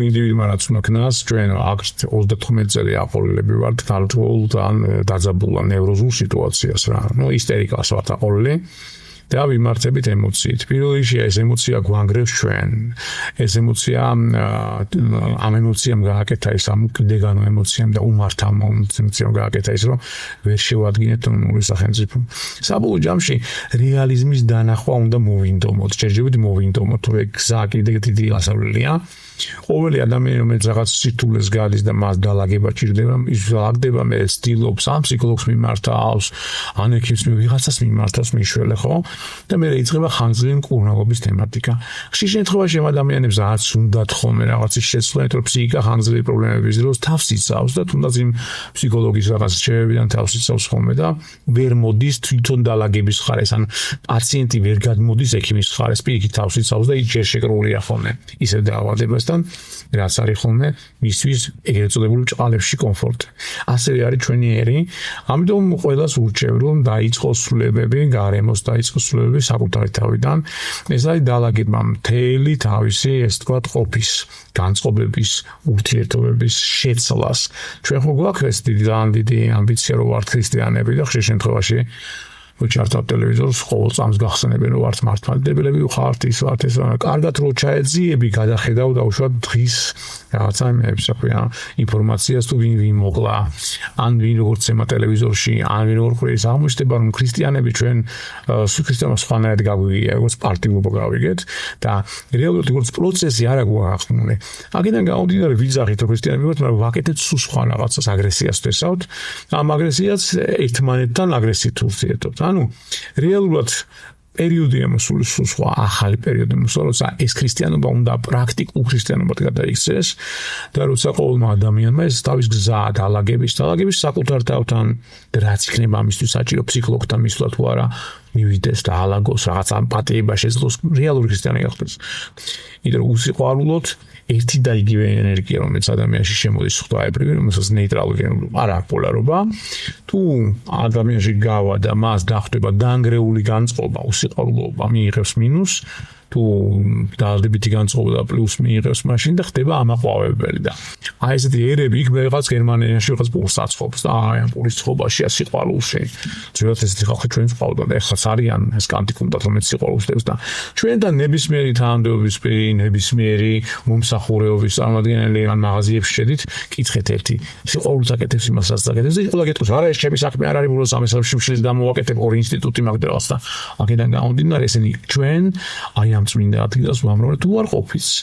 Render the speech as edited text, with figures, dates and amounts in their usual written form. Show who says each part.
Speaker 1: ინდივიდმა რაც უნდა ქნას, ჩვენ აქ 35 წელი აყოლილები ვართ გარკვეულ ან დაძაბულ ნევროზულ სიტუაციას რა. ისტერიკას ვართ აყოლილი. და ვიმართებით ემოციით. პირველ რიგში ეს ემოცია გვანგრევს ჩვენ. ეს ემოცია ამ ემოციამ გააკეთა ის ამ კიდეგანო ემოციამ და უმართ ამ ემოციამ გააკეთა ის რომ ვერ შევადგინეთ ნორმალური სახელმწიფო. საბოლოო ჯამში რეალიზმის დანახვა უნდა მოვინდომოთ. შეიძლება მოვინდომოთ, თუ გზა კიდე დიდი ასავლელია. ყოველი ადამიანი რომელიც რაღაც სირთულეს გადის და მას დალაგება ჭირდება, ის ლაგდება მე სტილობს ამ ფსიქოლოგს მიმართავს, ან ექიმს ვიღაცას მიმართავს მიშველე ხო? და მე იწყება ხანგრძლივი მკურნალობის თემატიკა. ხშირ შემთხვევაში ამ ადამიანებს რაც უნდათ ხოლმე რაღაცის შეცვლა, რომ ფსიქიკა ხანგრძლივი პრობლემების დროს თავს იცავს და თუნდაც იმ ფსიქოლოგის რაღაც რჩევებიდან თავს იცავს ხოლმე და ვერ მოდის თვითონ დალაგების ხარეს, ან პაციენტი ვერ გადმოდის ექიმის ხარეს, პირიქით თავს იცავს და ის ჯერ შეკრულია ხოლმე. ისევ დაავადებასთან რაც არის ხოლმე მისთვის ეგრეთ წოდებული ჭყალებში კომფორტი. ასევე არის ჩვენი ერი, ამიტომ ყველას ურჩევ რომ დაიწყოს ცვლილებები, გარემოს დაიწყოს ცვლილებები საკუთარი თავიდან. ეს არის დალაგება მთელი თავისი, ეს თქვათ, ყოფის, განწყობების, ურთიერთობების შეცვლას. ჩვენ ხო გვაქვს ძალიან დიდი ამბიცია რომ ვართ ქრისტიანები და ხშირ შემთხვევაში ვიჩართავთ ტელევიზორს, ყოველ წამს გახსენებენ რომ ვართ მართლმადიდებლები, ვხართ ის ვართ ეს. კარგად რო ჩაეძიები, გადახედავ და უშუალოდ დღის რაღაცა მეებს აქვია ინფორმაციას თუ ვინ მოკლა, ან ვინ როგორ ცემა ტელევიზორში, ან ვინ როგორ ხრეს აღმოჩნდება რომ ქრისტიანები ჩვენ ქრისტიანობა სხვანაირად გაგვიგია, როგორც პარტიულობა გავიგეთ და რეალურად როგორც პროცესი არ აგვახსნული. აქედან გამომდინარე ვიძახით რომ ქრისტიანები ვართ, მაგრამ ვაკეთებთ სულ სხვა რაღაცას, აგრესიას ვთესავთ. ამ აგრესიას ერთმანეთთან აგრესიით ურთიერთობთ. ანუ რეალურად პერიოდია მოსული სულ სხვა ახალი პერიოდი მოსულა, როცა ეს ქრისტიანობა უნდა პრაქტიკულ ქრისტიანობად გადაიქცეს და როცა ყოველმა ადამიანმა ეს თავის გზა დალაგების საკუთარ თავთან და რაც იქნება ამისთვის საჭირო ფსიქოლოგთან მისვლა თუ არა მივიდეს და ალაგოს რაღაც ამპათიება შეძლოს რეალური ქრისტიანი გახდეს. იმიტომ რომ უსიყვარულოდ ერთი და იგივე ენერგია რომელიც ადამიანში შემოდის ხვდაებრივი, რომელსაც ნეიტრალური არ აქვს პოლარობა, თუ ადამიანში გავა და მას დახვდება დანგრეული განწყობა, უსიყვარულობა მიიღებს მინუს, თუ დაალდებითი განწყობა და პლუს მიიღებს მაშინ და ხდება ამაყვავებელი და აი ესეთი ერები იქ მეღაც გერმანიაში რაღაც პულს აწყობს და აი ამ პულის წყობაში სიყვარულში ძველად ესეთი ხალხი ჩვენს ყავდა და ეხლაც არიან ეს კანტიკუნდათ რომელიც სიყვარულს დევს და ჩვენთან ნებისმიერი თანამდებობის პირი, ნებისმიერი მომსახურეობის წარმომადგენელი ან მაღაზიებში შედით, კითხეთ ერთი სიყვარულს აკეთებს იმასაც აკეთებს და ყველა გეტყვის არა ეს ჩემი საქმე არ არის ბოლოს ამასებში მშლის დამოვაკეთებ ორი ინსტიტუტი მაგდროს და აქედან გამომდინარე ესენი ჩვენ აი ამ წმინდა ადგილას უამრავად უარყოფის.